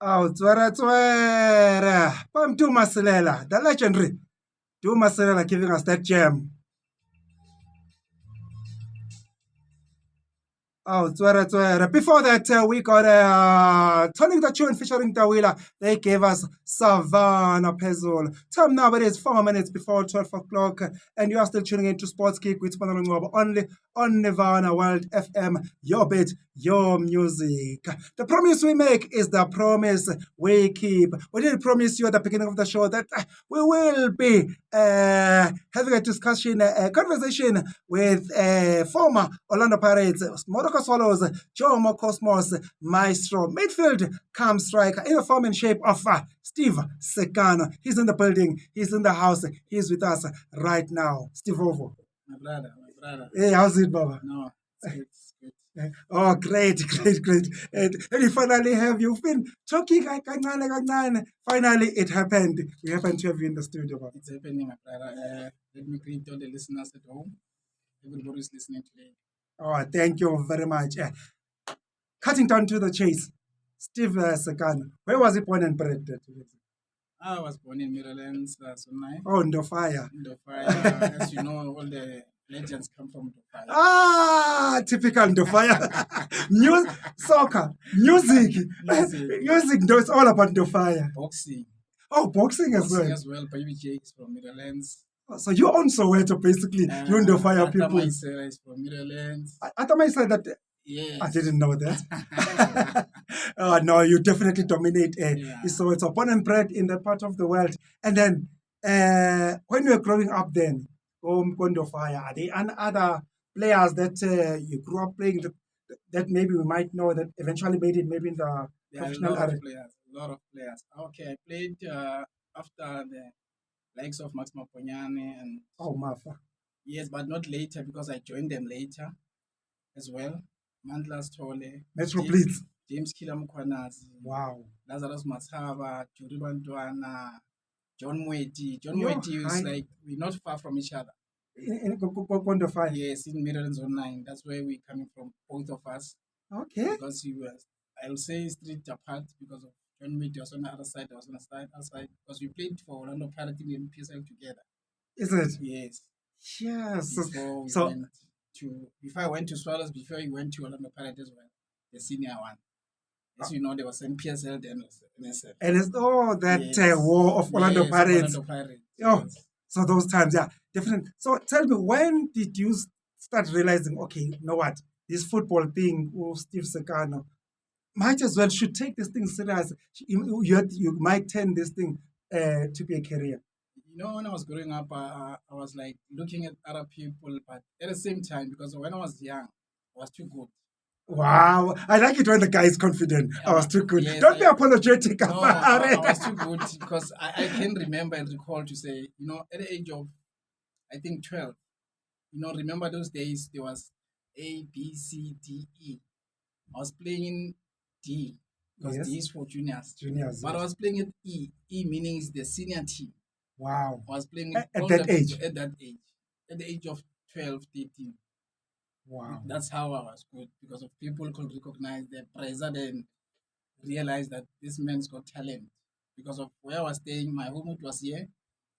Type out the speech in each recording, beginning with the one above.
Oh, tswere. Pam Tu Masilela, the legendary. Tu Masilela giving us that gem. Oh, tswere. Before that, we got Turning the Tune featuring Tawila. They gave us Savannah Pezul. Time now, it is 4 minutes before 12 o'clock, and you are still tuning into Sports Geek with Spanalong only on Nirvana World FM. Your bit, your music. The promise we make is the promise we keep. We did promise you at the beginning of the show that we will be having a discussion, a conversation with former Orlando Pirates, Morocco Swallows, Jomo Cosmos, Maestro, midfield, calm striker in the form and shape of Steve Sekano. He's in the building, he's in the house, he's with us right now. Steve Ovo. My brother. Hey, how's it, Baba? No, it's good. Oh, great. And you finally have, you've been talking, finally it happened. We happened to have you in the studio, Baba. It's happening, my brother. Let me greet all the listeners at home. Everybody's listening today. Oh, thank you very much. Cutting down to the chase, Steve Sekano. Where was he born and bred? I was born in Netherlands, Sonai. Oh, Ndofaya. Ndofaya. As you know, all the legends come from Ndofaya. Ah, typical Ndofaya. Soccer, music. No, it's all about Ndofaya. Boxing. Oh, boxing as well. Baby Jake is from Netherlands. So you own Soweto, basically. You own Ndofaya people. Atamaisela is from Netherlands. Atamaisela that. Yes. I didn't know that. No, you definitely dominate. So it's born and bred in that part of the world. And then when you were growing up then, Ndofaya, are there other players that you grew up playing that maybe we might know that eventually made it maybe in the professional area? A lot of players. Okay, I played after the likes of Max Maponyane and... Oh, Mafa. Yes, but not later because I joined them later as well. Mandlas Tole, Metro Blitz, James Kilamkwanazi, wow, Lazarus Matsava, Juri Bantwana, John Mweti. John Mweti is like we're not far from each other. In Ndofaya? Yes, in Netherlands Zone 9. That's where we're coming from, both of us. Okay. Because he was, I'll say, street apart because of John Mweti was on the other side, I was on the other side. Because we played for Orlando Pirates in PSL together. Is it? Yes. Yes. Before I went to Swallows, before he went to Orlando Pirates as well, the senior one. As you know, there was NPSL, then NSL. And it's that war of Orlando Pirates. So those times, definitely. So tell me, when did you start realizing, okay, you know what, this football thing, Steve Sekano, might as well should take this thing serious. You might turn this thing to be a career. You know, when I was growing up, I was like looking at other people, but at the same time, because when I was young, I was too good. Wow, I like it when the guy is confident. I was too good. Yes, Don't be apologetic. No, I was too good because I can remember and recall to say, you know, at the age of, I think 12, you know, remember those days there was A, B, C, D, E. I was playing D because D is for juniors. But I was playing at E. E meaning is the senior team. Wow. I was playing at that age. At the age of 12, 13. Wow. That's how I was good because of people could recognize the president and realize that this man's got talent. Because of where I was staying, my home was here.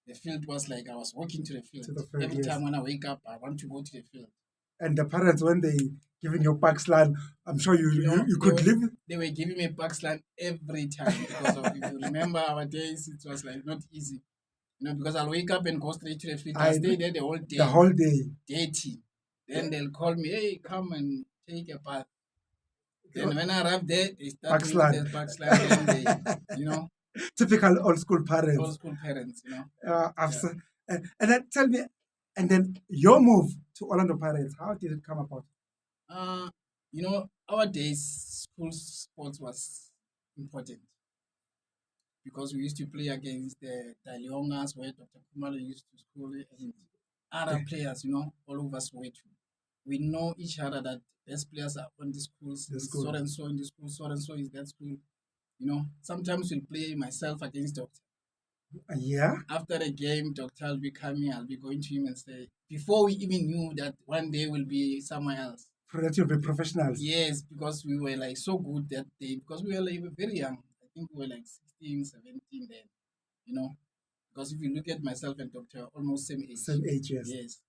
The field was like I was walking to the field. Every time when I wake up, I want to go to the field. And the parents, when they giving you backslant, I'm sure you could live. They were giving me backslant every time because of, if you remember our days, it was like not easy. You know, because I'll wake up and go straight to the field. I stay there the whole day. The whole day. Dirty. Then they'll call me, hey, come and take a bath. Then when I arrive there, they start doing the backslide. You know. Typical old school parents. Old school parents, you know. Absolutely. And then tell me, and then your move to Orlando Pirates, how did it come about? You know, our days, school sports was important. Because we used to play against the Leongas, where Dr. Kumalo used to school, and other players, you know, all over Soweto. We know each other that best players are on the schools, so and so in the school, so and so is that school. You know, sometimes we'll play myself against Doctor. Yeah. After the game, Doctor will be coming, I'll be going to him and say, before we even knew that one day we'll be somewhere else. For that you'll be professionals. Yes, because we were like so good that day, because we were like very young. I think we were like 16, 17 then, you know. Because if you look at myself and Doctor, almost same age. Same age, yes. Yes.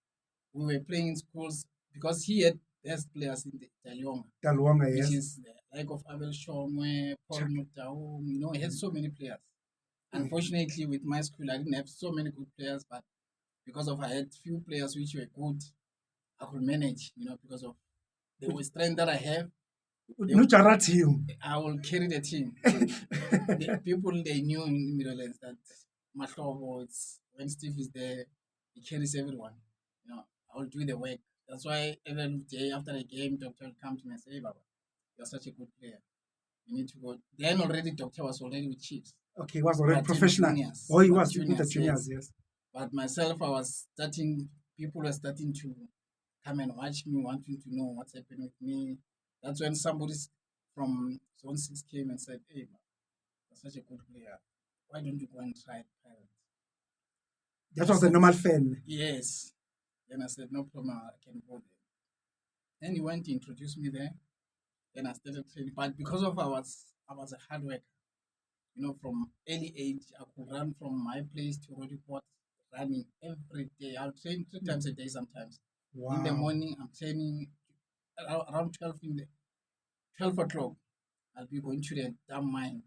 We were playing in schools because he had best players in the Taliona, Dalwanga, which yes. is the like of Abel Shomwe, Paul Chuck. Mutaum, you know, he had so many players. Mm. Unfortunately, with my school, I didn't have so many good players, but because of I had few players which were good, I could manage, you know, because of the strength that I have, Nujara team. I will carry the team. The people they knew in Middlelands that Mahlobo, it's when Steve is there, he carries everyone. You know, I will do the work. That's why every day after the game, doctor will come to me and say, hey, Baba, you're such a good player. You need to go. Then already doctor was already with Chiefs. Okay, he was already But in professional. juniors, Oh, he but was with the juniors, yes. yes. But myself, I was starting, people were starting to come and watch me, wanting to know what's happening with me. That's when somebody from Zone 6 came and said, hey, man, you're such a good player. Why don't you go and try Pirates? That I was a said, normal fan. yes. Then I said, no problem, I can go there. Then he went to introduce me there. Then I started training. But because of I was a hard worker. You know, from early age, I could run from my place to Rodiport, running every day. I'll train 3 times a day sometimes. In the Wow. morning, I'm training around 12 o'clock. I'll be going to the dam mine,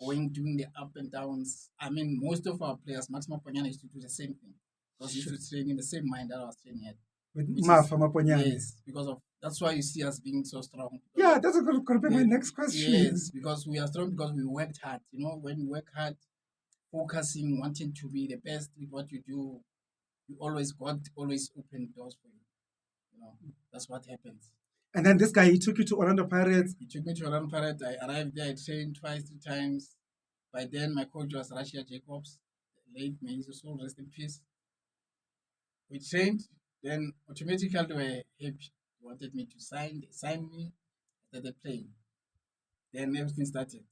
doing the up and downs. I mean, most of our players, Maximo Ponyana used to do the same thing because he used to train in the same mine that I was training at. With Which is, Mafa Maponyane. yes, because of that's why you see us being so strong. Yeah, that's going to be my next question. Yes, because we are strong because we worked hard. You know, when you work hard, focusing, wanting to be the best with what you do, you always God always open doors for you. You know, that's what happens. And then this guy, he took you to Orlando Pirates. He took me to Orlando Pirates. I arrived there. I trained twice, 3 times. By then, my coach was Rashia Jacobs, the late, may his soul rest in peace. We trained. Then automatically they were happy. They wanted me to sign. They signed me. I started playing. Then everything started.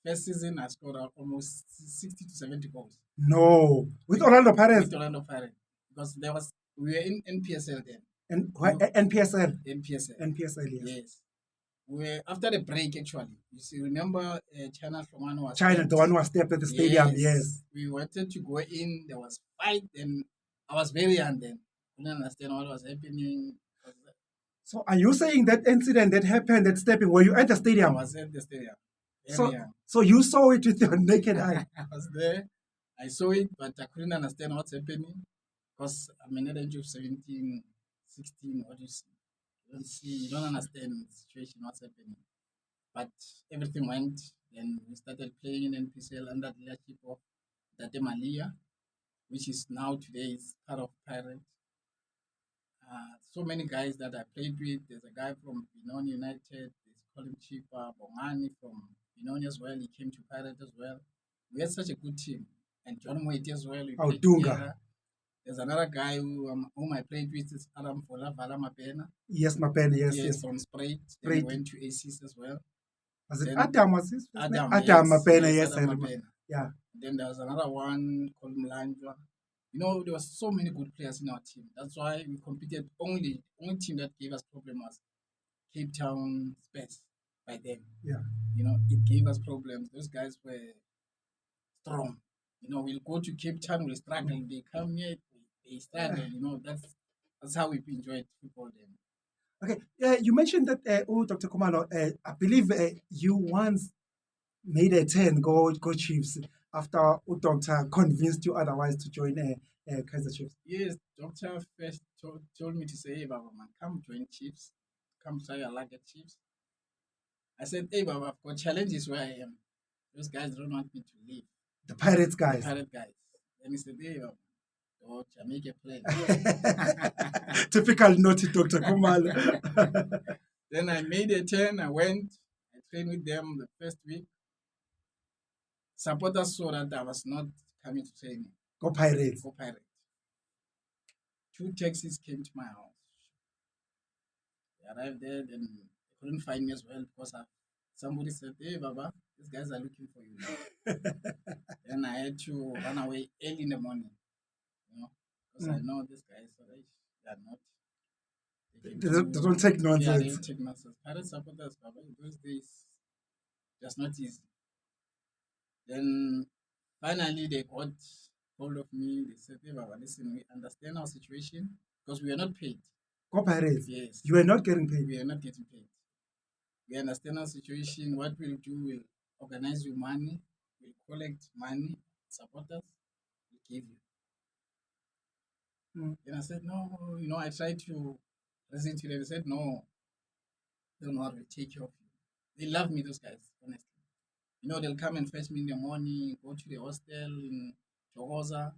First season, I scored almost 60 to 70 goals. No, with Orlando Pirates. With Orlando Pirates. Because we were in NPSL then. And NPSL. NPSL. NPSL, yes. Yes. After the break, actually. You see, remember China Flomano was China, stepped. the one who was stepped at the stadium, yes. We wanted to go in. There was fight. Then I was very young then. Couldn't understand what was happening. So are you saying that incident that happened at stepping, were you at the I stadium? was at the stadium. Very So, young. so you saw it with your naked eye. I was there. I saw it, but I couldn't understand what's happening because I'm an age of 17, 16. What do you see? You don't see, you don't understand the situation, what's happening. But everything went. Then we started playing in NPCL under the leadership of Date Malia, which is now today is part of Pirates. So many guys that I played with. There's a guy from Benoni United. There's Colin Chipa, Bongani from Benoni as well. He came to Pirates as well. We had such a good team. And John Waite as well. We played Dunga. together. There's another guy whom I played with is Adam Fola Vala Mapena. Yes, Mapena, yes. From Sprite. Then Sprite. he went to ACs as well. Was it Then Adam? Was his first name? Adam, Mapena, yes. Adam Mapena. Yeah. Then there was another one called Mlanjwa. You know, there were so many good players in our team. That's why we competed. Only team that gave us problem was Cape Town Spurs by then. Yeah. You know, it gave us problems. Those guys were strong. You know, we'll go to Cape Town, we'll struggle. They come here, they struggle. You know, that's how we enjoyed football then. Okay, you mentioned that, Dr. Kumalo, I believe you once made a 10 go Chiefs after Doctor convinced you otherwise to join Kaiser Chiefs. Yes, Doctor first told me to say, hey, Baba, man, come join Chiefs. Come try your luck at Chiefs. I said, hey, Baba, I've got challenges where I am. Those guys don't want me to leave. The Pirates guys. The Pirate guys. Then he said, hey, Baba, Doctor, make a plan. Typical naughty Dr. Kumalo. Then I made a 10. I went. I trained with them the first week. Supporters saw that I was not coming to training. Go Pirates. Go Pirates. 2 taxis came to my house. They arrived there, then they couldn't find me as well because somebody said, hey, Baba, these guys are looking for you. Then I had to run away early in the morning, you know, because I know these guys, so they are not. They don't take nonsense. Yeah, they don't take nonsense. Pirate supporters, Baba, in those days, just not easy. Then finally they got hold of me. They said, "Hey, Baba, listen, we understand our situation because we are not paid. Go Pirates. Yes, You were not getting paid. we are not getting paid. We understand our situation. What we'll do, we'll organize you money, we'll collect money, supporters, we'll give you." Mm. Then I said, "No, I tried to listen to them." They said, "No, don't worry, we'll take care of you." They love me, those guys, honestly. They'll come and fetch me in the morning, go to the hostel in Jogoza.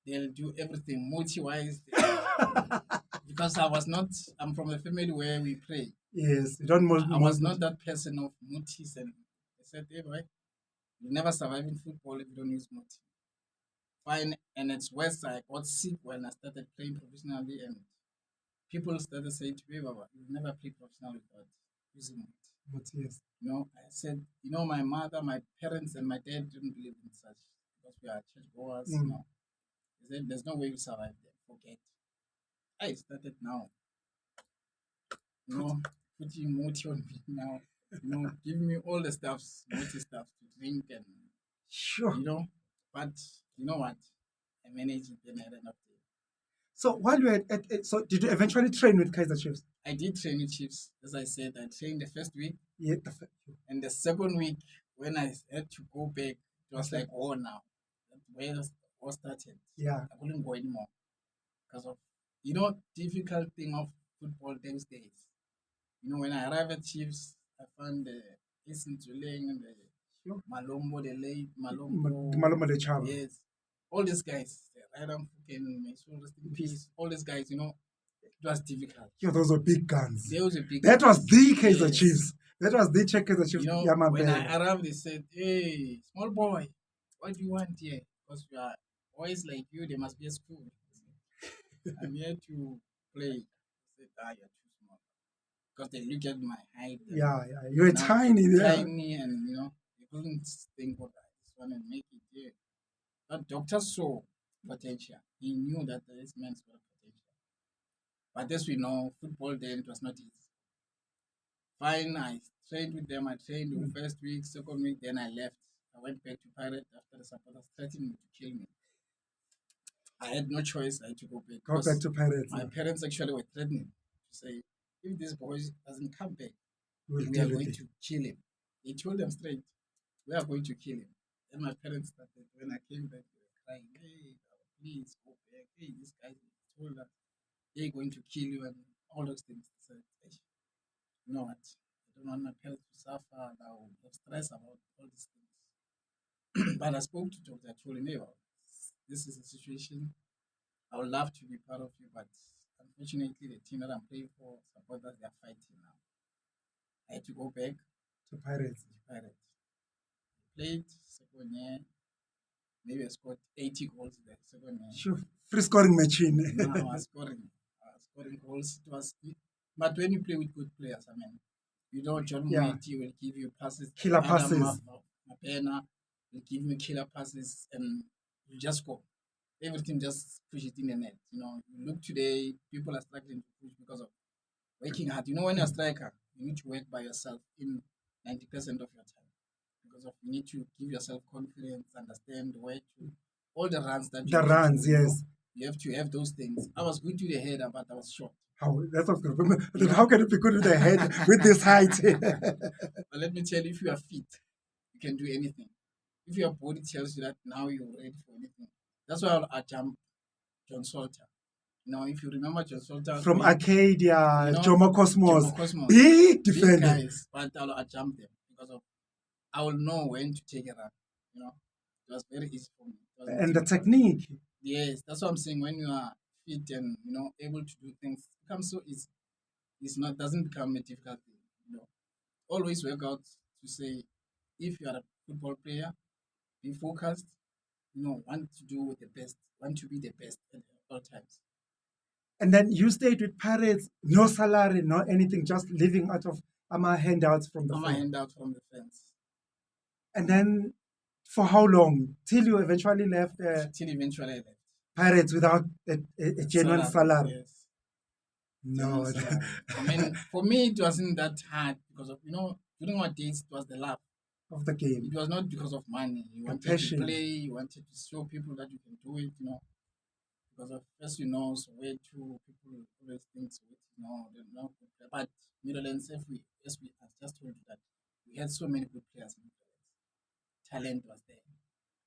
They'll do everything multi-wise because I'm from a family where we pray. Yes, you don't I was not that person of mutis, and they said, "Hey, boy, you never survive in football if you don't use muti." Fine, and it's worse. I got sick when I started playing professionally, and people started saying to me, "Baba, you never play professionally without using muti." Yes. I said, my mother, my parents, and my dad didn't believe in such because we are church goers. Mm. They said, "There's no way you survive there. Forget." I started now, you know, putting moti on me now. Give me all the stuffs, moti stuff to drink and Sure. But you know what? I managed it and I ran up there. So while you were so did you eventually train with Kaiser Chiefs? I did train with Chiefs. As I said, I trained the first week. Yeah. And the second week, when I had to go back, it was Okay. like, oh, now. That's where it all started. Yeah. I couldn't go anymore because of, difficult thing of football those days. When I arrived at Chiefs, I found the Eastern Tuleng and the Sure. Malombo, the late Malombo. Maloma de Chava. Yes. All these guys, Adam Fuken, rest in peace. All these guys, it was difficult. Yeah, those were big guns. They was a big That guns. was the Kaiser Yes. Chiefs. That was the Kaiser Chiefs. When I arrived, they said, "Hey, small boy, what do you want here? Because we are boys like you, there must be a school." "I'm here to play." I said, "You're too small." Because they look at my height. Yeah, you're tiny. Yeah. Tiny, and they couldn't think of that. This one and make it here. But doctor saw potential. He knew that this man's got potential. But as we know, football then it was not easy. Fine, I trained with them. I trained the first week, second week, then I left. I went back to Pirate after the supporters threatened me to kill me. I had no choice. I had to go back. Go back to Pirates. My parents actually were threatening to say, if this boy doesn't come back, we are going to kill him. They told them straight, we are going to kill him. Then my parents started, when I came back, they were crying, "Hey, please go back. Hey, this guy told us they're going to kill you," and all those things. So, you know what? I don't want my parents to suffer, and I will have stress about all these things. But I spoke to Dr. I told him, "Hey, this is a situation. I would love to be part of you, but unfortunately, the team that I'm playing for, supporters, they are fighting now." I had to go back to Pirates. Played second year. Maybe I scored 80 goals the second year. Sure. Free scoring machine. I was scoring goals. But when you play with good players, John Moiti will give you passes. Killer passes. Mapena will give me killer passes, and you just score. Everything just push it in the net. You look today, people are struggling to push because of working hard. When you're a striker, you need to work by yourself in 90% of your time. Because of you need to give yourself confidence, understand where to all the runs that you runs, do, yes. You have to have those things. I was good to the header, but I was short. How that's not good. How can it be good with the head with this height? But let me tell you, if you are fit, you can do anything. If your body tells you that now you're ready for anything, that's why I jump John Salter. If you remember John Salter from Arcadia, Jomo Cosmos, big defender, guys, but I jumped them because of I will know when to take a run. It was very easy for me. And the technique. Yes, that's what I'm saying. When you are fit and able to do things, it becomes so easy. Doesn't become a difficult thing. Always work out to say, if you are a football player, be focused. Want to do the best. Want to be the best at all times. And then you stayed with Pirates, no salary, no anything, just living out of handouts from the fence. And then for how long? Till you eventually left? Till eventually I left. Pirates without a genuine salary. Yes. No. For me, it wasn't that hard because of, during our days, it was the love. of the game, It was not because of money. You the wanted to passion. play, you wanted to show people that you can do it, because of, as you know, so way too people always think so they're not good player. But Netherlands, if we as we I just told you that we had so many good players in Netherlands. Talent was there,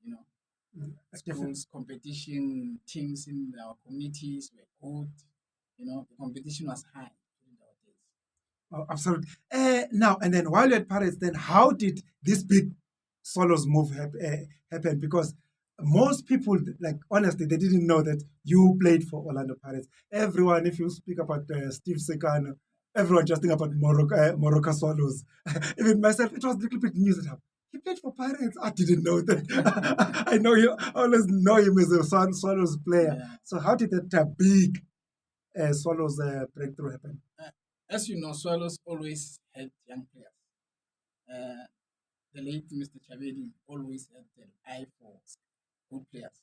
you know. Different. Schools, competition, teams in our communities were good. The competition was high during our days. Oh, absolutely. Now and then, while you're at Paris, then how did this big solos move happen? Because most people, like honestly, they didn't know that you played for Orlando Pirates. Everyone, if you speak about Steve Sekano, everyone just think about Morocco Swallows. Even myself, it was a little bit news that he played for Pirates. I didn't know that. I know you I always know him as a Swallows player. Yeah. So how did that big Swallows breakthrough happen? As you know, Swallows always had young players. Uh, the late Mr. Chavedi always had an eye for good players.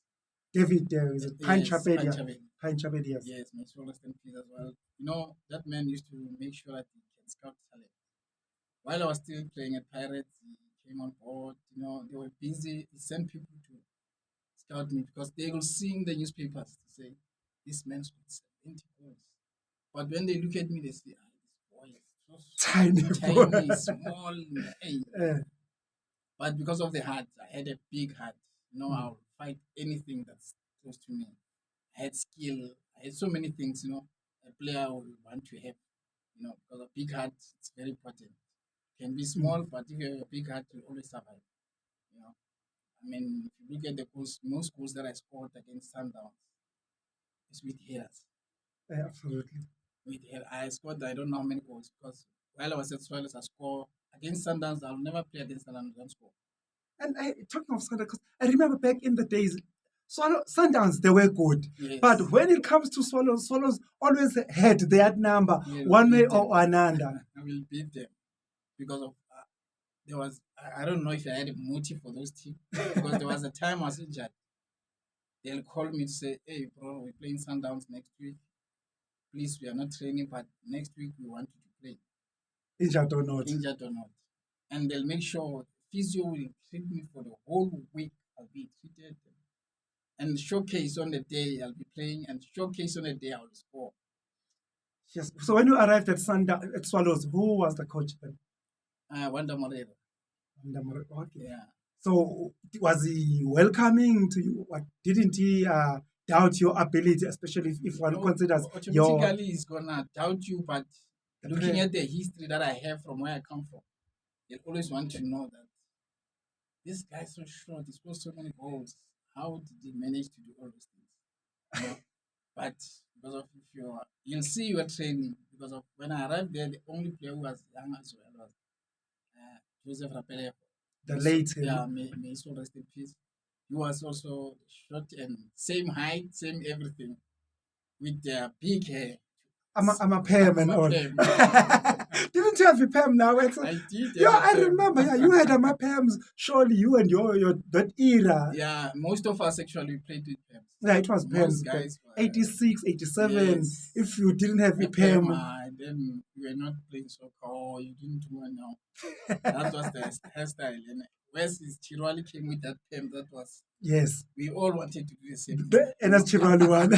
David, is it Yes, Panchapedia? Panchavedi. Panchapedia, yes. Yes, my Swallows and peace as well. That man used to make sure that he can scout talent. While I was still playing at Pirates, he came on board. They were busy. He sent people to scout me because they will see in the newspapers to say, this man's got 70 goals. But when they look at me, they say, this boy is Tiny so boy. tiny, small. Hey. Uh, But because of the heart, I had a big heart. mm, I'll fight anything that's close to me. I had skill. I had so many things, a player will want to have, because a big heart, it's very important. Can be mm. small, but if you have a big heart, you'll always survive. You know, I mean, if you look at the goals, most goals that I scored against Sundowns, it's with headers. Absolutely. I scored, I don't know how many goals because while I was at Swallows, I scored against Sundowns. I'll never play against Sundowns and score. And talking of Sundowns, 'cause I remember back in the days, Sundowns, they were good. But Yes, when it comes to Swallows, Swallows always had that number, we'll one way beat them. or another. I will beat them because of there was I don't know if I had a motive for those teams because there was a time I was injured. They'll call me to say, "Hey, bro, we're playing Sundowns next week. Please, we are not training, but next week we want you to play, Injured or not. injured or not." And they'll make sure physio will treat me for the whole week. I'll be treated and showcase on the day I'll be playing and showcase on the day I'll score. Yes. So when you arrived at at Swallows, who was the coach then? Wanda Morero. Okay. Yeah. So was he welcoming to you? What, didn't he doubt your ability, especially if one considers your Automatically he's gonna doubt you, but looking at the history that I have from where I come from, they always want to know that this guy's so short, he scores so many goals. How did he manage to do all those things? You know? But because of if you'll see your training because of when I arrived there, the only player who was young as well was Joseph Rapele. the late Yeah, may his soul rest in peace. He was also short and same height, same everything, with their big hair. I'm a Pam and I'm a all. Pam, yeah. Didn't you have a Pam now? I did. Yeah, have a I Pam. remember. Yeah, you had a Pams. Surely you and your that era. Yeah, most of us actually played with Pams. Yeah, it was Pams. Most guys were 86, 87. yes. If you didn't have a A Pam, Pam, then you were not playing soccer or you didn't do it now. That was the hairstyle. And West is Chirwali came with that Pam. That was yes. we all wanted to do the same thing. And that's Chirwali one.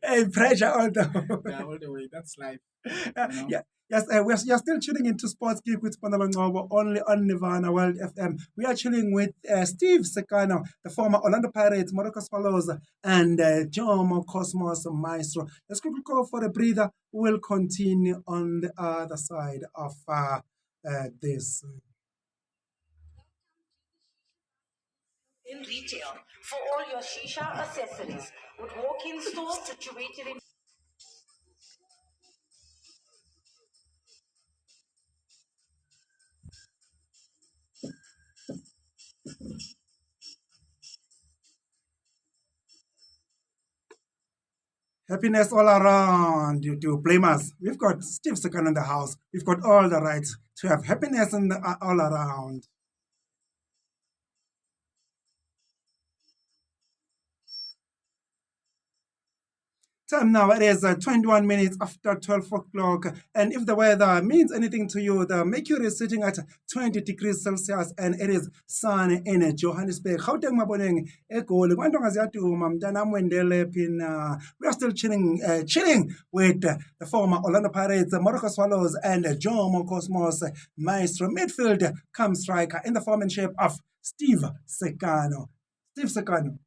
Hey, pressure all the Yeah, all the way. That's life. Yeah. Yes, you're still tuning into Sports Geek with Spanalo Ngobo, only on Nirvana World FM. We are chilling with Steve Sekano, the former Orlando Pirates, Morocco Swallows, and Jomo Cosmos Maestro. Let's quickly go for a breather. We'll continue on the other side of this. In retail for all your shisha accessories with walk-in stores situated in Happiness all around you to blame us. We've got Steve Sekano in the house. We've got all the rights to have happiness all around. Time now it is 21 minutes after 12 o'clock. And if the weather means anything to you, the mercury is sitting at 20 degrees Celsius and it is sun in Johannesburg. Gauteng maboneng eGoli. Kwantonga ziyaduma mntanam wendele phina. We are still chilling with the former Orlando Pirates, Morocco Swallows, and Jomo Cosmos Maestro. Midfield comes striker in the form and shape of Steve Sekano. Steve Sekano.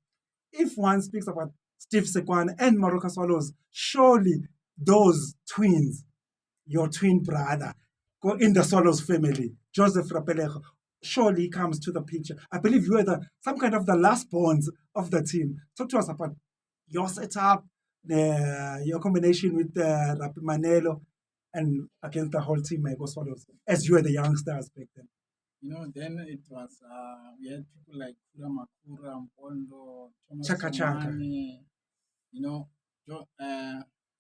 If one speaks about Steve Sekwan and Morocco Swallows, surely those twins, your twin brother, go in the Swallows family, Joseph Rapelejo, surely comes to the picture. I believe you were some kind of the last bonds of the team. Talk to us about your setup, your combination with Rapi Manelo, and against the whole team, Morocco Swallows, as you were the youngsters back then. Then it was we had people like Kura Makura, Mpondo, Thomas Chaka Chaka. Somani,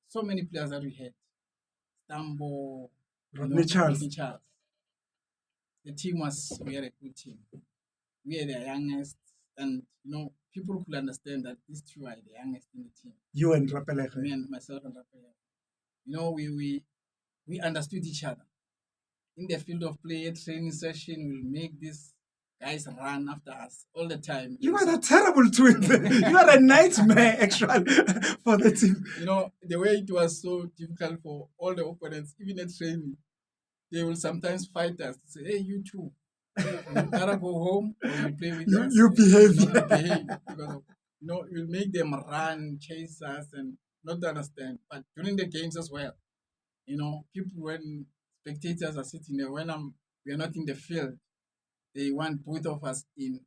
so many players that we had. Stambo, Rodney Charles. Rodney Charles. The team we had a good team. We are the youngest, and people could understand that these two are the youngest in the team. You and Rapelejo. Me and myself and Rafael. We understood each other. In the field of play, training session, we'll make these guys run after us all the time. You are a terrible twin. You are a nightmare, actually, for the team. The way it was so difficult for all the opponents, even at training, they will sometimes fight us. Say, hey, you two, you gotta go home or you play with us. You behave. You behave. Because of, you'll make them run, chase us, and not understand. But during the games as well, people, when spectators are sitting there, when we are not in the field, they want both of us in.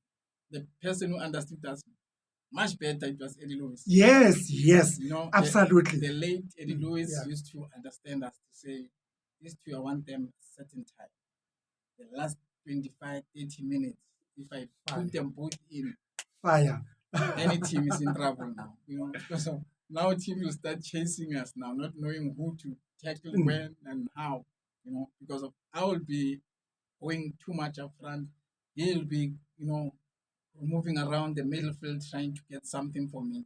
The person who understood us much better, it was Eddie Lewis. Yes, absolutely. The late Eddie Lewis used to understand us to say, these two, I want them a certain time. The last 25, 30 minutes, if I put them both in, fire, any team is in trouble now. Because now team will start chasing us now, not knowing who to tackle when and how. Because I will be going too much up front. He'll be, moving around the middle field trying to get something for me.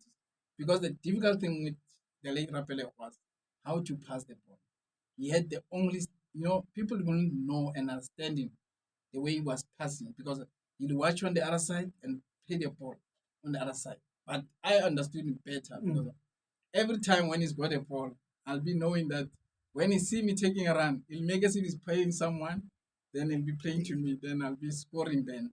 Because the difficult thing with the late Rapele was how to pass the ball. He had the only, people don't know and understand him the way he was passing because he'd watch on the other side and play the ball on the other side. But I understood him better because every time when he's got a ball, I'll be knowing that when he see me taking a run, he'll make us if he's playing someone, then he'll be playing to me, then I'll be scoring then.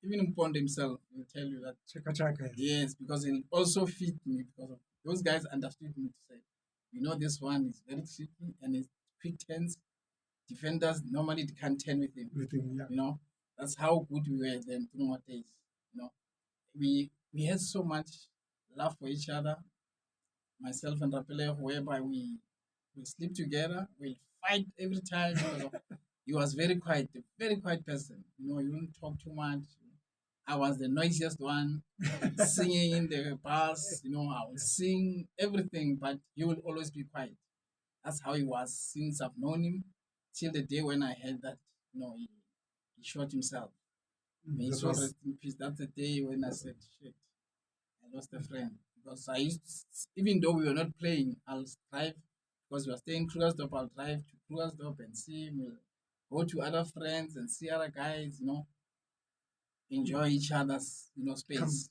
Even Pond himself will tell you that. Chaka. Yes, because he'll also fit me because of those guys understood me to say, this one is very tricky and it's quick turns. Defenders normally can't turn with him. That's how good we were then through our days. We had so much love for each other. Myself and Rapele, whereby we sleep together, we'll fight every time. He was very quiet, a very quiet person. He wouldn't talk too much. I was the noisiest one, singing in the bus. I would sing everything, but he would always be quiet. That's how he was since I've known him till the day when I heard that, he shot himself. May he so rest in peace. That's the day when I said, shit, I lost a friend. Because I used to, even though we were not playing, I'll drive, because we were staying Krugersdorp, I'll drive to Krugersdorp and see him. We'll go to other friends and see other guys, enjoy each other's, space,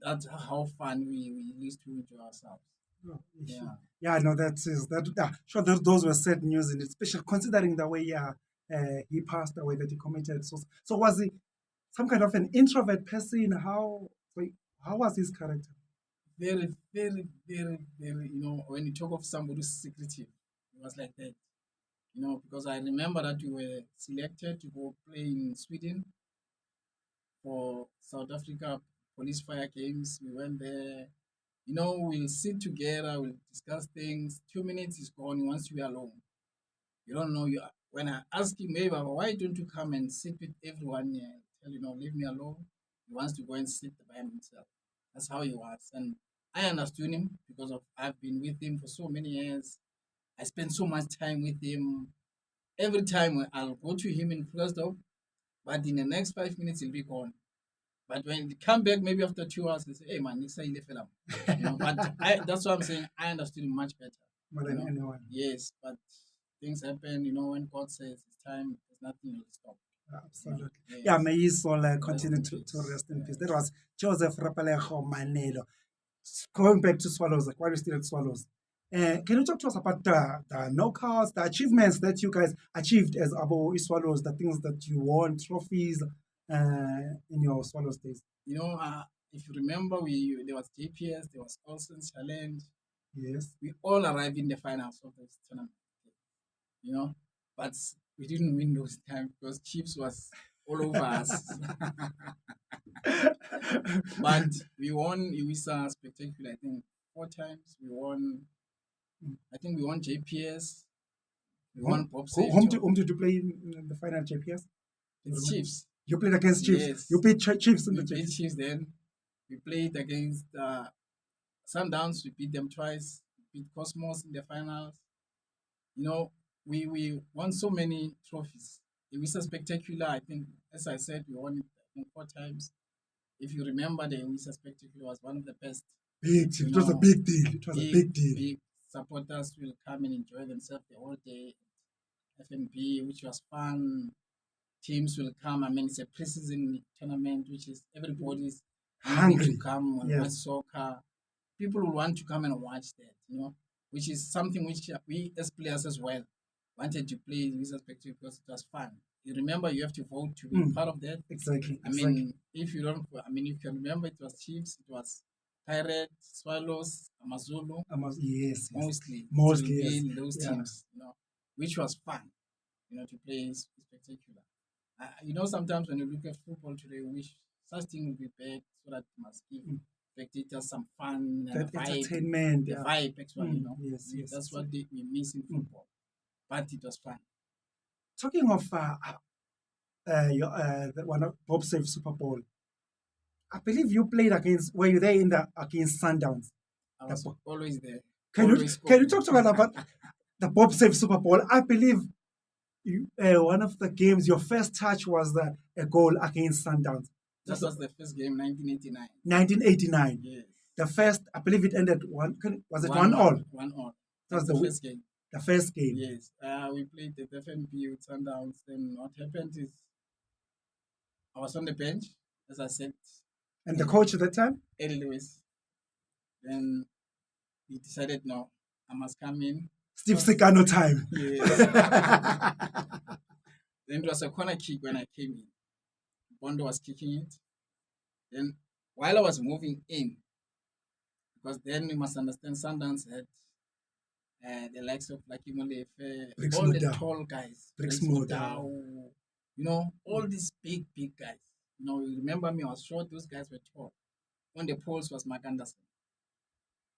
That's how fun we used to enjoy ourselves. No, sure, those were sad news, and especially considering the way he passed away, that he committed. So was he some kind of an introvert person? How was his character? Very, very, very, very, when you talk of somebody who's secretive, it was like that. Because I remember that we were selected to go play in Sweden for South Africa police fire games. We went there. We'll sit together, we'll discuss things. 2 minutes is gone, he wants to be alone. You don't know. When I ask him, hey, Baba, why don't you come and sit with everyone here? Tell leave me alone. He wants to go and sit by himself. That's how he was. And I understood him because I've been with him for so many years. I spent so much time with him. Every time I'll go to him in Krugersdorp, but in the next 5 minutes he'll be gone. But when they come back, maybe after 2 hours, they say, "Hey man, next time you film." But that's what I'm saying. I understood it much better. More You than know, anyone. yes, but things happen. When God says it's time, there's nothing will stop. Absolutely. Yes. Yeah, may his soul Rest continue in to peace. rest in peace. Yeah. That was Joseph Rapalejo Manelo. Going back to Swallows, while we're still at Swallows, can you talk to us about the knockouts, the achievements that you guys achieved as Abo Swallows, the things that you won, trophies in your Swallows days? If you remember, there was JPS, there was Olsen's Challenge. Yes. We all arrived in the finals of this tournament. You know, but we didn't win those times because Chiefs was all over us. But we won Iwisa Spectacular, I think, 4 times. I think we won JPS. We won Bob Safety. Whom did you play in the final JPS? It's Chiefs. You played against Chiefs. Yes. You beat Chiefs in We the beat JPS. Chiefs then. We played against Sundowns. We beat them twice. We beat Cosmos in the finals. We won so many trophies. It was a spectacular. I think, as I said, we won it I think 4 times. If you remember, the Wisa Spectacular was one of the best. Big. It was a big deal. It was a big deal. Big supporters will come and enjoy themselves the whole day. FNB, which was fun. Teams will come. I mean, it's a preseason tournament, which is everybody's hungry to come and watch soccer. People will want to come and watch that, which is something which we as players as well wanted to play in this perspective because it was fun. You remember, you have to vote to be part of that. Exactly. I mean, if you remember, it was Chiefs, it was Pirates, Swallows, Amazulu. Yes. Mostly Yes. those teams, which was fun, to play spectacular. Sometimes when you look at football today, we wish such thing would be back so that it must give spectators some fun and That vibe, entertainment. the vibe, actually, Yes. That's what we miss in football. But it was fun. Talking of one of Bob Safe Super Bowl, I believe you played against. Were you there against Sundowns? I was always there. Can you talk to us about the Bob Safe Super Bowl? I believe one of the games, your first touch was a goal against Sundowns. That was the first game, 1989. 1989. Yes. The first, I believe it ended was it 1-1? 1-1. That was the first game. The first game. Yes. We played the FNB with Sundowns. Then what happened is I was on the bench, as I said. And the coach at that time? Eddie Lewis. Then he decided, no, I must come in. Steve Sekano time. Yes. Then it was a corner kick when I came in. Bondo was kicking it. Then while I was moving in, because then you must understand Sundowns had the likes of Lucky Molefe, all the tall guys, Bricks Modao, all these big guys. You remember me, I was short, those guys were tall. On the poles was Mark Anderson.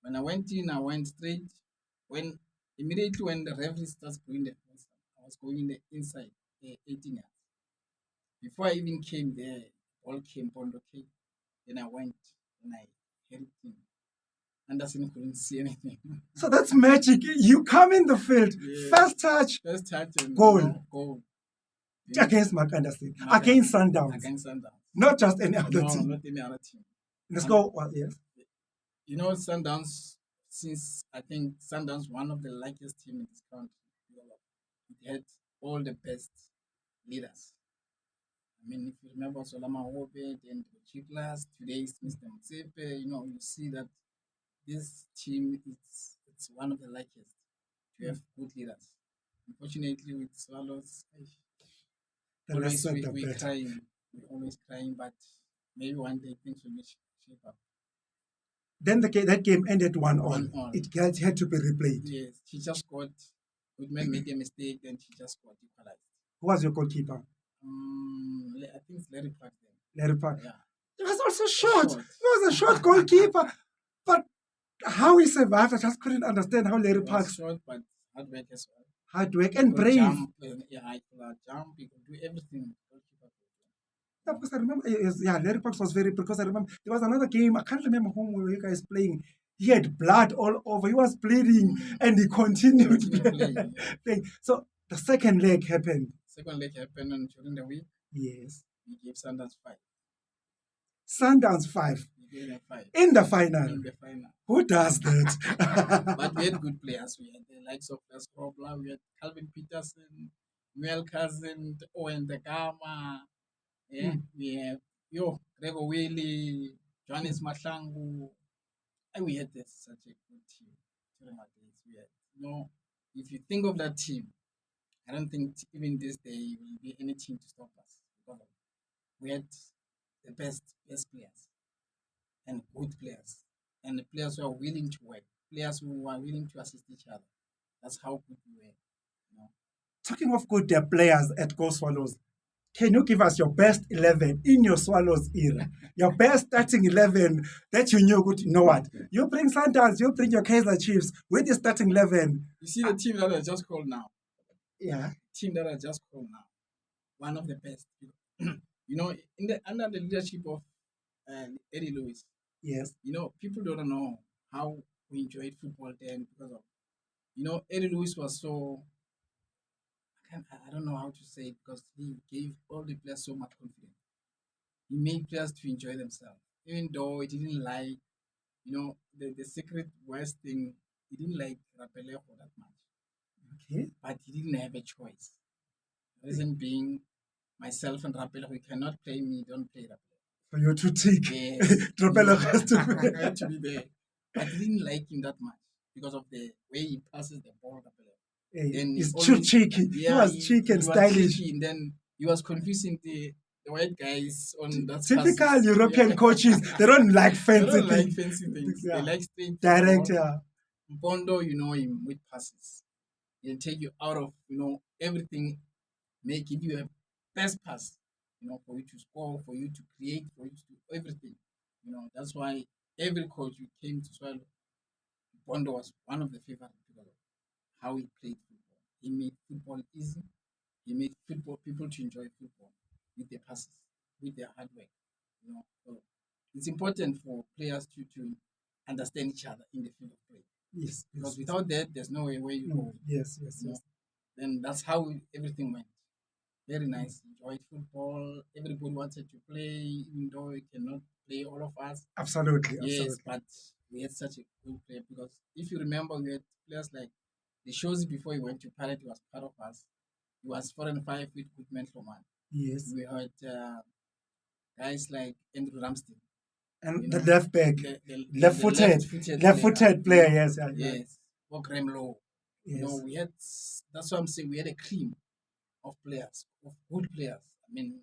When I went in, I went straight. Immediately when the referee starts going there, I was going in the inside, 18 yards. Before I even came there, all came Bondo came. Then I went and I held him. Anderson couldn't see anything. So that's magic. You come in the field, first touch, and goal. Against Mark Anderson. Against Sundowns. Not just any other team. Not any other team. Let's go. Yes. Sundowns, since I think Sundowns one of the luckiest team in this country. It had all the best leaders. I mean, if you remember Solomon Hobbit and Chiklas, today is Mr. Mtsepe, you see that this team it's one of the luckiest to have good leaders. Unfortunately, with Swallows, we're crying. We're always crying, but maybe one day things will shape up. Then that game ended 1-1. It had to be replayed. Yes, she just scored. Goodman made a mistake, then she just scored, equalized. Who was your goalkeeper? I think it's Larry Park then. Larry Park. Yeah. He was also short. He was a short goalkeeper. But how he survived, I just couldn't understand how Larry Park. Short, but hard work as well. Hard work and brave. Jump, he could jump, he could do everything. Yeah, because I remember, Larry Parks was very, because I remember there was another game, I can't remember whom were you guys playing. He had blood all over, he was bleeding, and he continued playing. So the second leg happened. Second leg happened during the week. Yes. We gave Sundowns 5. Sundowns 5 We gave them 5 in the final. in the final. Who does But that? we had good players. We had the likes of Escrobla, we had Calvin Peterson, Mel Cousin, Owen the Gama. Yeah, we have Gregor Willie, Johannes Mahlangu. And we had such a good team during our days. We had, if you think of that team, I don't think even this day will be any team to stop us. Because we had the best players and good players, and the players who are willing to work, players who are willing to assist each other. That's how good we were. You know? Talking of good players at Go Swallows, can you give us your best 11 in your Swallows era? Your best starting 11 that you knew good. You know what? You bring Sundowns, you bring your Kaiser Chiefs with the starting 11. You see the team that I just called now. Yeah. Team that I just called now, one of the best. Under the leadership of Eddie Lewis. Yes. People don't know how we enjoyed football then because of Eddie Lewis was so I don't know how to say it because he gave all the players so much confidence. He made players to enjoy themselves, even though he didn't like the secret worst thing. He didn't like Rapele for that much, Okay. but he didn't have a choice. Reason being, myself and Rapele, we cannot play me, don't play Rapele. For you to take. Yes. Rapele has to had to be there. But he didn't like him that much because of the way he passes the ball. Then he's too cheeky. He was cheeky and stylish. Cheeky, and then he was confusing the white guys on that. Typical European coaches. They don't like fancy They don't like things. fancy things. Yeah. They like straight direct. football. Yeah. Bondo, you know him with passes. He'll take you out of everything. May give you a best pass. For you to score, for you to create, for you to do everything. That's why every coach who came to Swallow, Bondo was one of the favorite people. How he played football. He made football easy. He made football people to enjoy football with their passes, with their hard work. So it's important for players to understand each other in the field of play. Yes. Because without that, there's no way where you go. Yes. Then that's how everything went. Very nice. Enjoyed football. Everybody wanted to play, even though we cannot play all of us. Absolutely. Yes, but we had such a good player because if you remember, we had players like the shows before he went to Pirate, he was part of us. He was 4 and 5 with good mental man. Yes. We had guys like Andrew Ramsden. And the left back, the left-footed player. Yes. Yes. Or Graham Lowe. Yes. We had. That's why I'm saying we had a cream of players, of good players. I mean,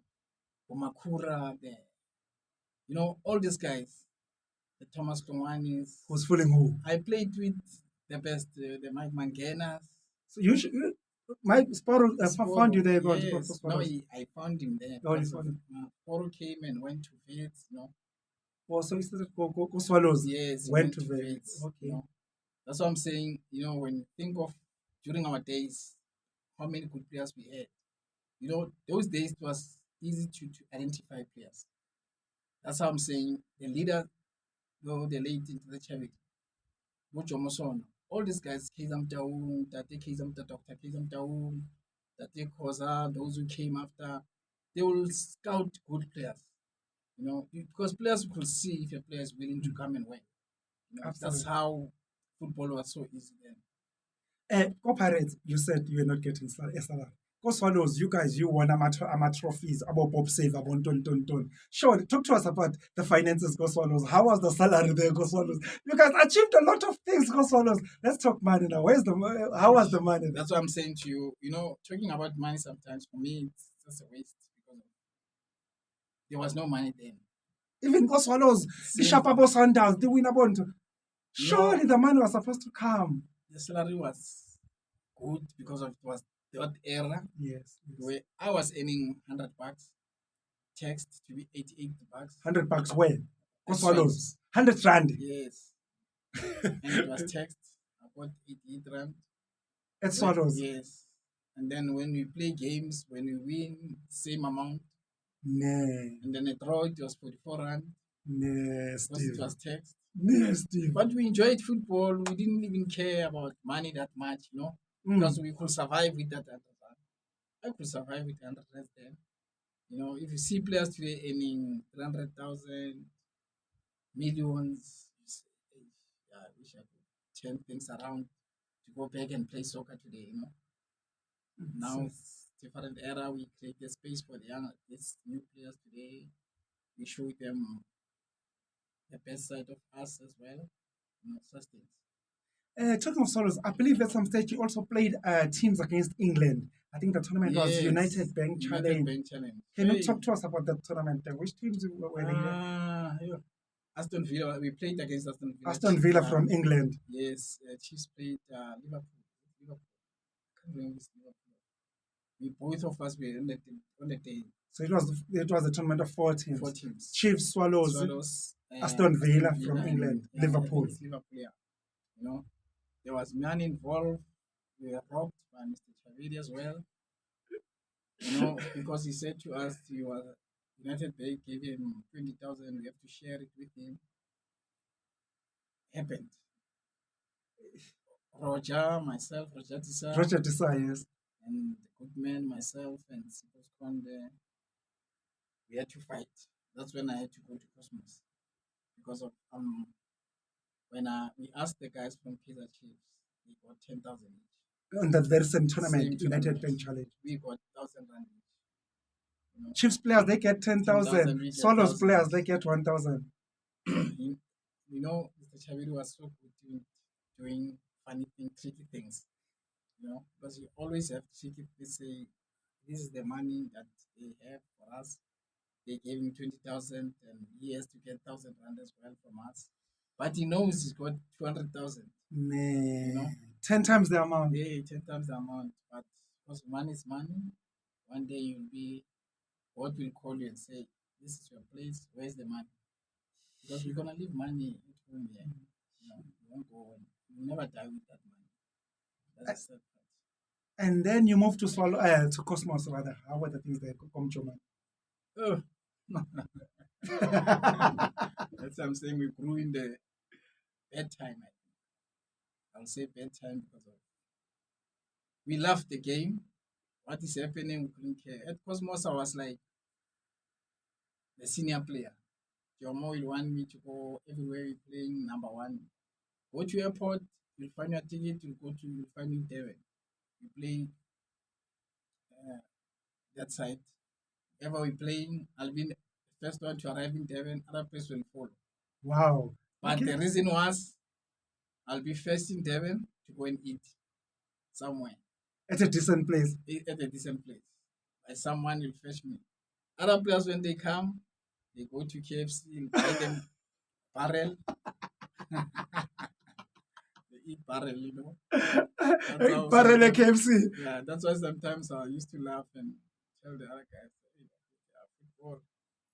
Omakura, all these guys. The Thomas Tongwanis. Who's fooling who? I played with the best, the Mike Mangenas. So Mike Sporo found you there. Yes. No, I found him there. Oh, you found him. Sporo came and went to Vets. Oh, so he started go Swallows. Yes, went to Vets. Okay. That's what I'm saying. When you think of during our days, how many good players we had. Those days it was easy to identify players. That's how I'm saying the leader, the late into the charity. All these guys, Kizam Taum, Tate Kizam Dr. Kizam Taum, Tate Koza, those who came after, they will scout good players. Because players could see if a player is willing to come and win. That's how football was so easy then. Go Pirates, you said you were not getting salary. Go Swallows, you guys, you won ama trophies, about Bob Save, about ton. Sure, talk to us about the finances, Go Swallows. How was the salary there, Go Swallows? You guys achieved a lot of things, Go Swallows. Let's talk money now. How was the money? That's what I'm saying to you. Talking about money sometimes, for me, it's just a waste because there was no money then. Even Go Swallows, the Shapabo Sundowns, the winner bond. Surely the money was supposed to come. The salary was good because it was that era. Yes. Where I was earning $100, taxed to be $88. $100 where? Go Swallows. 100 rand. Yes. And it was taxed about 88 rand. At Swallows. Yes. And then when we play games, when we win, same amount. Nee. And then a draw, it was 44 rand. Nee, Steve. It was taxed. Nee, Steve. But we enjoyed football. We didn't even care about money that much, because we could survive with that. I could survive with 100 rand then. If you see players today earning 300,000, millions, you say, "Hey, yeah, I wish I could turn things around to go back and play soccer today. Now So, it's different era. We create a space for the young, these new players today. We show them the best side of us as well. Such things. talking of solos, I believe at some stage you also played teams against England. I think the tournament was Yes, United Bank United Challenge. Bank Challenge. Can you Hey, talk to us about that tournament? Which teams were they here? yeah. Aston Villa. We played against Aston Villa. Aston Villa from England. Yes, Chiefs played Liverpool. Liverpool. I can't remember this Liverpool. We both of us were on the day. So it was a tournament of four teams. Four teams. Chiefs, Swallows, Swallows, Aston Villa from England, and, I Liverpool. think it's Liverpool. Yeah. There was money involved. We were robbed by Mr. Chavidi as well. Because he said to us, United Bay gave him 20,000. We have to share it with him. Happened. Roger Tisa, Roger Desai, yes. and the good man, myself, and Sipos Konde, we had to fight. That's when I had to go to Cosmos because of when we asked the guys from Kaizer Chiefs, they got 10,000 each. On that very same tournament, Same United tournament. Bank Challenge. We got 1,000 rand each. Chiefs players, they get 10,000. we get Swallows 1,000. players, they get 1,000. Mr. Chaviri was so good doing funny things, tricky things. Because you always have tricky. They say, this is the money that they have for us. They gave him 20,000, and he has to get 1,000 rand as well from us. But he knows he's got 200,000. Nah. 10 times the amount. Yeah, 10 times the amount. But because money is money, one day you'll be, God will call you and say, this is your place, where's the money? Because we're going to leave money at home here. You won't go and you'll never die with that money. That's the sad part. And then you move to to Cosmos rather. How were the things there? Come to man. Oh. That's what I'm saying. We grew in the bad time, I think. I'll say bad time because of we loved the game. What is happening, we couldn't care. At Cosmos, I was like the senior player. Jomo will want me to go everywhere we're playing number one. Go to airport, you'll find your ticket, you'll find me there. You play that side. Wherever we're playing, I'll be the first one to arrive in Devon, other place will follow. Wow. But Okay. the reason was I'll be first in Devon to go and eat somewhere At a decent place. at a decent place. By someone will fetch me. Other players when they come, they go to KFC, buy them barrel. They eat barrel. That's how Parallel sometimes- KFC. Yeah, that's why sometimes I used to laugh and tell the other guys, hey, yeah, football.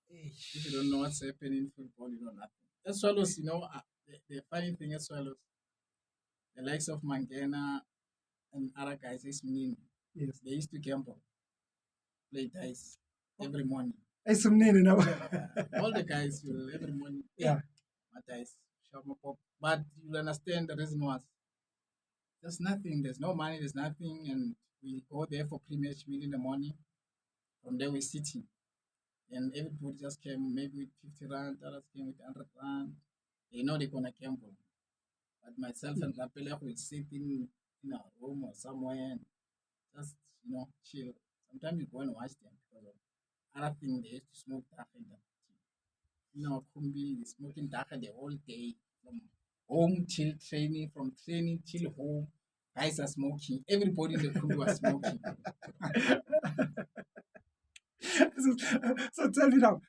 If you don't know what's happening in football, you know nothing. As Swallows, the funny thing as Swallows, the likes of Mangena and other guys, Yes. they used to gamble, play dice every morning. It's some name, All the guys will every morning, Yeah. my dice, shop pop. But you'll understand the reason was there's nothing, there's no money, there's nothing, and we go there for pre-match meal in the morning. From there we're sitting. And everybody just came maybe with 50 rand, others came with 100 rand. They know they're gonna gamble. But myself and Rapele will sit in our room or somewhere and just chill. Sometimes you go and watch them because of other thing they used to smoke daka in the Kumbi is smoking daka the whole day from home till training, from training till home. Guys are smoking. Everybody in the Kumbi was smoking. So tell me now,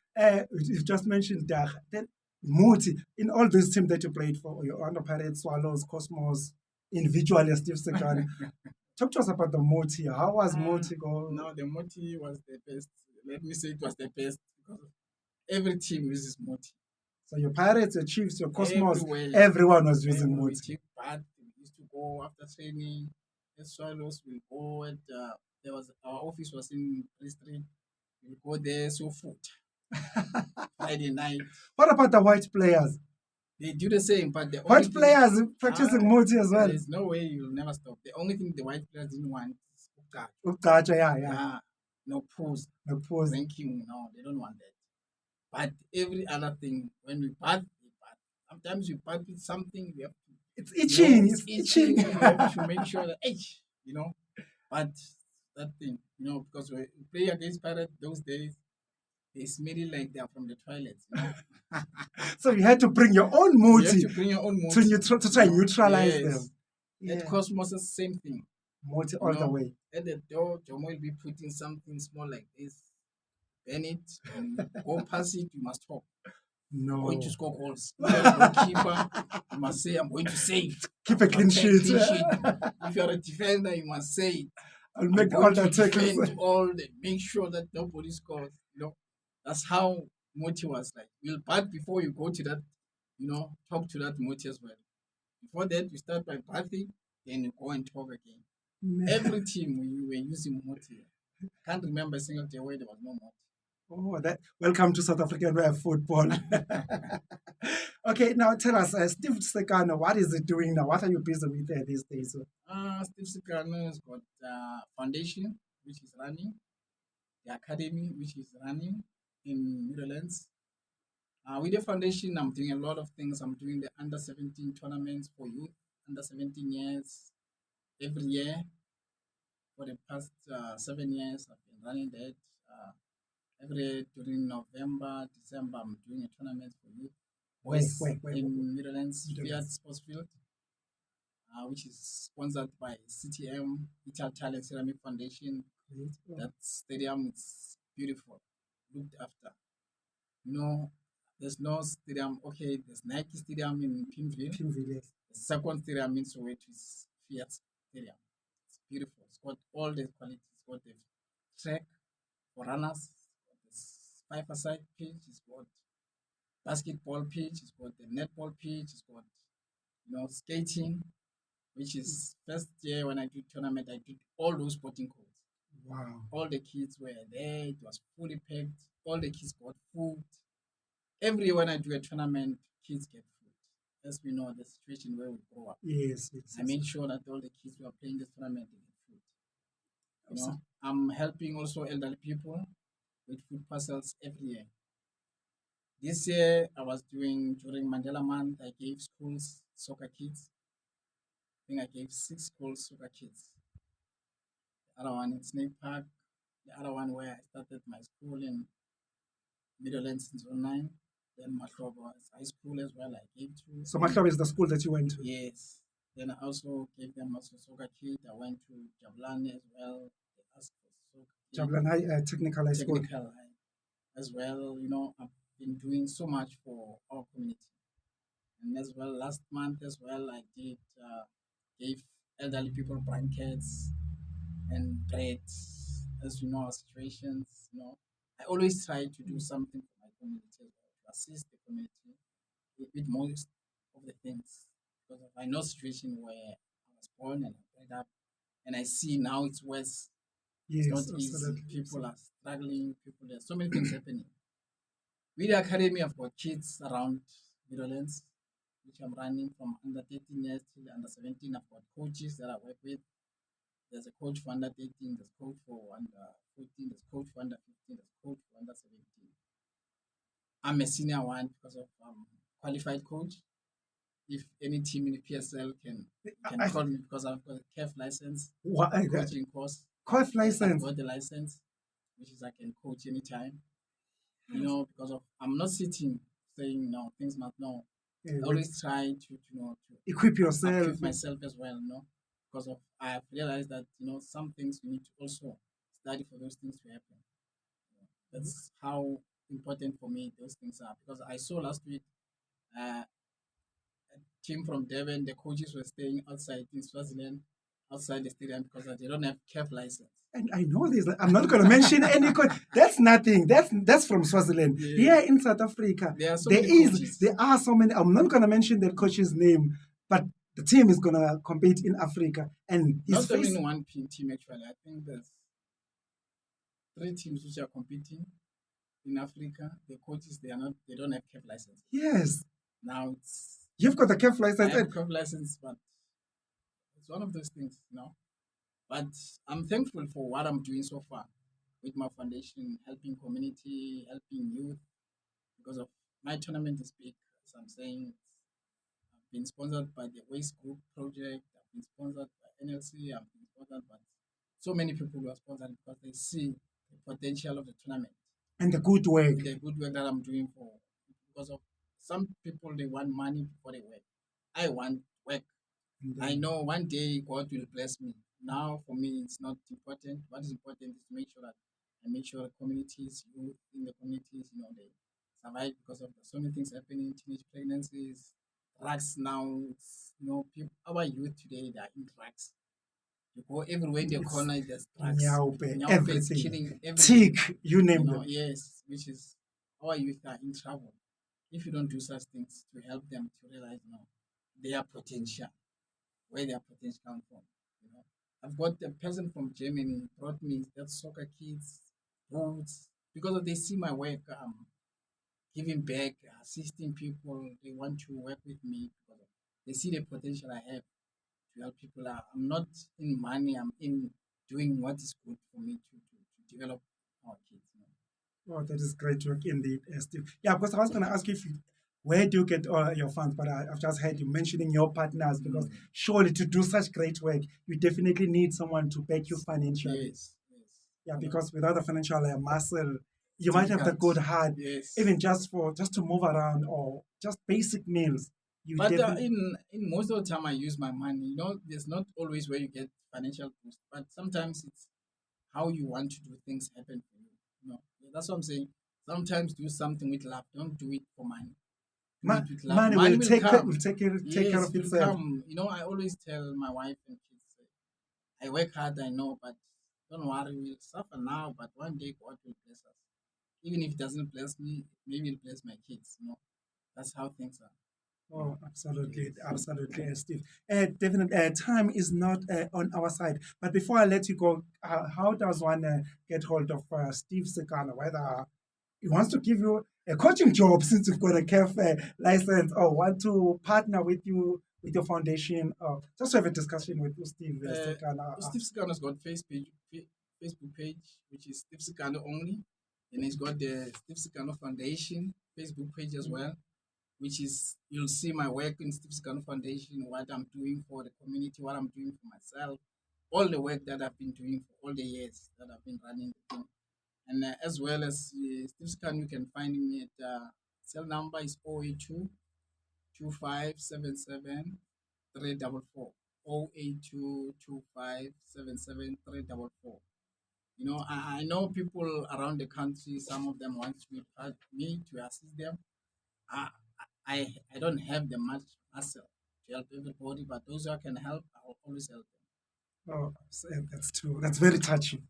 you've just mentioned Dag. Then Muti, in all these teams that you played for, your Under Pirates, Swallows, Cosmos, individually as Steve Sekano, talk to us about the Muti. How was Muti going? No, the Moti was the best. Let me say it was the best because every team uses Moti. So your Pirates, your Chiefs, your Cosmos, Everywhere. everyone was using Everywhere we Muti. take part, we used to go after training. The Swallows will go at our office was in Free Street. We'll go there, so food. Friday night. What about the white players? They do the same, but the only White thing- players practicing Muti as well. There's no way you'll never stop. The only thing the white players didn't want is Ukacho. Ugaja, yeah. Yeah. no pose, The pause. drinking. No, they don't want that. But every other thing, when we bath, we bath. Sometimes we bath with something, we have to, It's you know, itching. it's It's itching. itching. We have to make sure that, you know, but that thing, because we play against Pirates those days, they smell it like they're from the toilets. So you had to bring your own You have moti to bring your own to moti, to try and neutralize Yes. them. At Yeah, Cosmos, the same thing. moti You all the know, way. at the door, Jomo will be putting something small like this, bend it, and you go past it, you must talk. Going to No. score goals. If you're a goalkeeper, you must say, I'm going to save. Keep a clean Protect, sheet. clean sheet. If you're a defender, you must say it. I'll I'm make all going the to tackles. defend all the, make sure that nobody scores. That's how Moti was like. We'll bat before you go to that, talk to that Moti as well. Before that, you start by bathing, then you go and talk again. Every team we were using Moti. Can't remember a single day where there was no Moti. Oh, that welcome to South African way of football. Okay, now tell us, Steve Sekano, what is it doing now? What are you busy with these days? Steve Sekano has got foundation, which is running, the academy, which is running in Netherlands. With the foundation, I'm doing a lot of things. I'm doing the under 17 tournaments for youth, under 17 years, every year. For the past 7 years, I've been running that. Every year during November, December, I'm doing a tournament for youth. Boys Wait. in Netherlands, Fiat Netherlands. Sports Field, which is sponsored by CTM, Ital Talent Ceramic Foundation. That stadium is beautiful, looked after. There's no stadium. Okay, there's Nike Stadium in Pimville. Yes. The second stadium in Soweto is Fiat Stadium. It's beautiful. It's got all the qualities. It's got the track for runners. It's got the five-a-side pitch. It's got basketball pitch. It's got the netball pitch. It's got skating, which is first year when I did tournament. I did all those sporting codes. Wow. All the kids were there. It was fully packed. All the kids got food. Every year when I do a tournament, kids get food. As we know, the situation where we grow up. Yes. I made sure that all the kids who are playing this tournament they get food. I'm helping also elderly people with food parcels every year. This year, I was doing during Mandela Month. I gave schools soccer kits. I think I gave 6 schools soccer kits. The other one in Snake Park. The other one where I started my school in Netherlands in Zone 9. Then Mahlobo is high school as well. I gave to. So Maklab is the school that you went to? Yes. Then I also gave them also soccer kit. I went to Jablani as well. They asked for soccer kit. Jablan High Technical High School. Technical as well. I've been doing so much for our community. And as well, last month as well, I did gave elderly people blankets and bread. As you know, our situations. I always try to do something for my community as well, to assist the community with most of the things. Because I know situation where I was born and I bred up, and I see now it's worse. Yes, It's not easy. absolutely. People are struggling. There's so many things happening. With the academy, I've got kids around Netherlands, which I'm running from under 13 years till under 17. I've got coaches that I work with. There's a coach for under 13, there's coach for under 14, there's coach for under 15, there's coach for under 17. I'm a senior one because of qualified coach. If any team in the PSL can call me because I've got a CAF license, coaching course. CAF I've license. got the license, which is I can coach anytime. Because of I'm not sitting saying no, things must no. Yeah, I always try to equip yourself. equip myself as well, because of I have realized that some things you need to also study for those things to happen. That's how important for me those things are, because I saw last week a team from Devon, the coaches were staying outside in Swaziland, outside the stadium because they don't have CAF license. And I know this. I'm not going to mention any coach. That's nothing. That's from Swaziland. Yeah. Here in South Africa, There are so many coaches. There are so many. I'm not going to mention the coach's name, but the team is going to compete in Africa, and not only one team actually. I think there's 3 teams which are competing in Africa. The coaches they don't have CAF license. Yes. Now you've got the CAF I license. have CAF license, but it's one of those things, But I'm thankful for what I'm doing so far, with my foundation, helping community, helping youth because of my tournament is big. As I'm saying, I've been sponsored by the Waste Group project. I've been sponsored by NLC. I've been sponsored by so many people who are sponsored because they see the potential of the tournament And the good work. and the good work that I'm doing for. Because of some people, they want money before they work. I want work. And I then, know one day God will bless me. Now, for me, it's not important. What is important is to make sure that I make sure the communities, youth in the communities, they survive because of so many things happening, teenage pregnancies, drugs now. It's, people, our youth today, they are in drugs. You go everywhere in the it's corner, there's drugs. nyaupe, Nyaupe is everything. killing everything. Tick, you name them. Yes, which is our youth are in trouble. If you don't do such things to help them to realize, their potential where their potential come from. You know, I've got a person from Germany brought me that soccer kids, boots, because they see my work, giving back, assisting people. They want to work with me because they see the potential I have to help people out. I'm not in money. I'm in doing what is good for me to develop our kids. Oh, that is great work indeed, Steve. Yeah, because I was going to ask you if you, where do you get all your funds? But I've just heard you mentioning your partners because Mm. surely to do such great work, you definitely need someone to back you financially. Yes. Yeah, You know, because without the financial muscle, you it's might have the difficult. good heart, Yes. even just to move around or just basic meals. You But definitely in most of the time, I use my money. There's not always where you get financial boost, but sometimes it's how you want to do things happen for you. That's what I'm saying. Sometimes do something with love. Don't do it for money. Do it with love. money Money will will come. take care Yes, of it will itself. come. I always tell my wife and kids, I work hard, I know, but don't worry, we'll suffer now, but one day God will bless us. Even if it doesn't bless me, maybe it'll bless my kids. That's how things are. Oh, absolutely, Yes. absolutely, Steve. Definitely, time is not on our side. But before I let you go, how does one get hold of Steve Sekano? Whether he wants to give you a coaching job since you've got a cafe license, or want to partner with you with your foundation, or just have a discussion with Steve Uh, Sekano. Steve Sekano's got Facebook page, which is Steve Sekano only, and he's got the Steve Sekano Foundation Facebook page as well, which is you'll see my work in Steve Sekano Foundation, what I'm doing for the community, what I'm doing for myself, all the work that I've been doing for all the years that I've been running the thing, and as well as Steve Sekano, you can find me at cell number is 082 2577 344. 0822577 344. I know people around the country, some of them want me to assist them. I, I don't have the much muscle to help everybody, but those who can help, I'll always help Oh, that's true. That's very touching.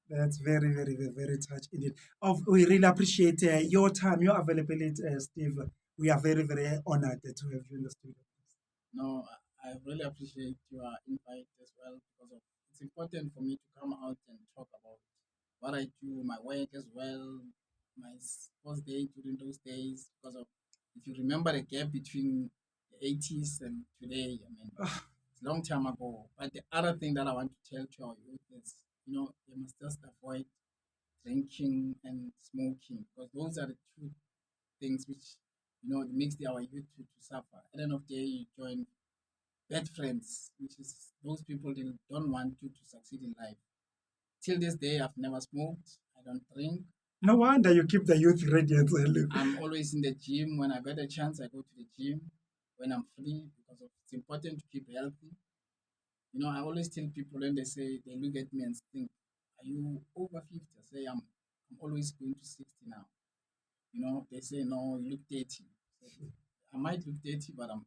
That's very, very, very, very touched indeed. We really appreciate your time, your availability, Steve. We are very, very honored to have you in the studio. No, I really appreciate your invite as well because it's important for me to come out and talk about what I do, my work as well, my sports day during those days. Because of if you remember the gap between the 80s and today, I mean, it's a long time ago. But the other thing that I want to tell to our youth is, they must just avoid drinking and smoking because those are the two things which makes our youth to suffer. At the end of the day, you join bad friends, which is those people they don't want you to succeed in life. Till this day, I've never smoked. I don't drink. No wonder you keep the youth radiant. Look. I'm always in the gym. When I get a chance, I go to the gym when I'm free because it's important to keep healthy. I always tell people when they look at me and think, "Are you over 50?" I say, I'm always going to 60 now. They say, "No, you look 30." I say, I might look 30, but I'll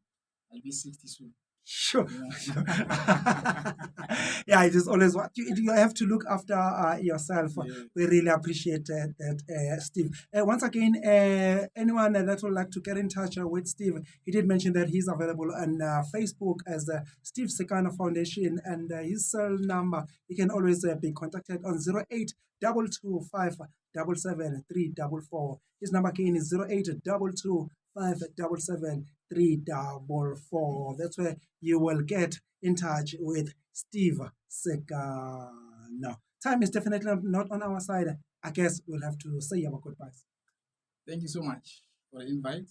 be 60 soon. Sure. You know. Sure. Yeah, it is always what you have to look after yourself. Yeah. We really appreciate that, Steve. Once again, anyone that would like to get in touch with Steve, he did mention that he's available on Facebook as Steve Sekano Foundation, and his cell number, you can always be contacted on 0822577344. His number again is 0822577344. That's where you will get in touch with Steve Sekano. time is definitely not on our side. I guess we'll have to say our goodbyes. Thank you so much for the invite.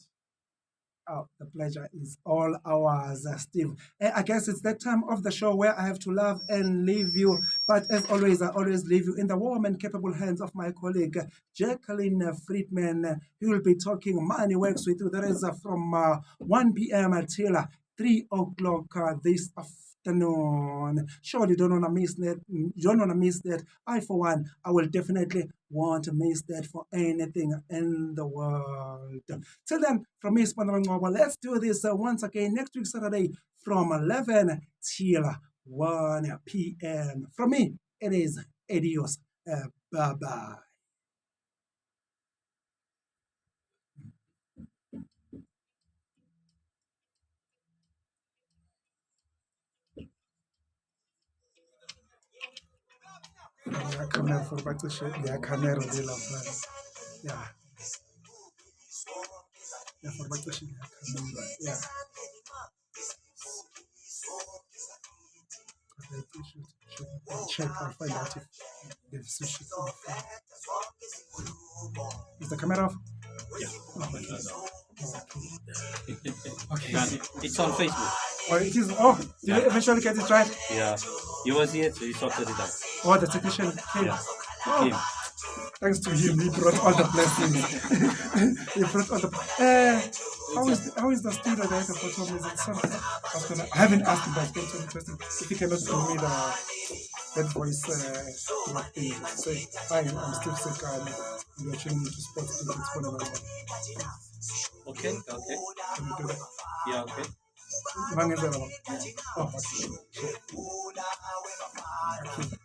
Oh, the pleasure is all ours, Steve. I guess it's that time of the show where I have to love and leave you. But as always, I always leave you in the warm and capable hands of my colleague, Jacqueline Friedman. He will be talking money works with you. That is from 1 p.m. till 3 o'clock this afternoon. Surely don't want to miss that. You don't want to miss that. I, for one, I will definitely want to miss that for anything in the world. Till then, from me, Spanner Ngcobo, let's do this once again next week, Saturday, from 11 till 1 p.m. From me, it is adios. Bye-bye. Yeah, camera for back to shit. Yeah, camera they love that. Yeah. Yeah, for back to shit. Yeah. Okay, should check or find out if they've switched it on the phone. Is the camera off? Yeah. Oh, okay. It's on Facebook. Oh, it is. Oh, did you eventually get it right? Yeah. He was here, so he sorted it out. Oh, the technician came. Yeah. Oh, Him. thanks to him, he brought all the blessings. He brought all the. How is the student at the bottom? Is it something? I haven't asked him, but it's going to be interesting. If he cannot do me that voice thing, say, hi, I'm Steve Sekano, and you're tuning into Sports Digits 101. Okay. Can you do that? Yeah, okay. Oh, okay. Sure. Okay.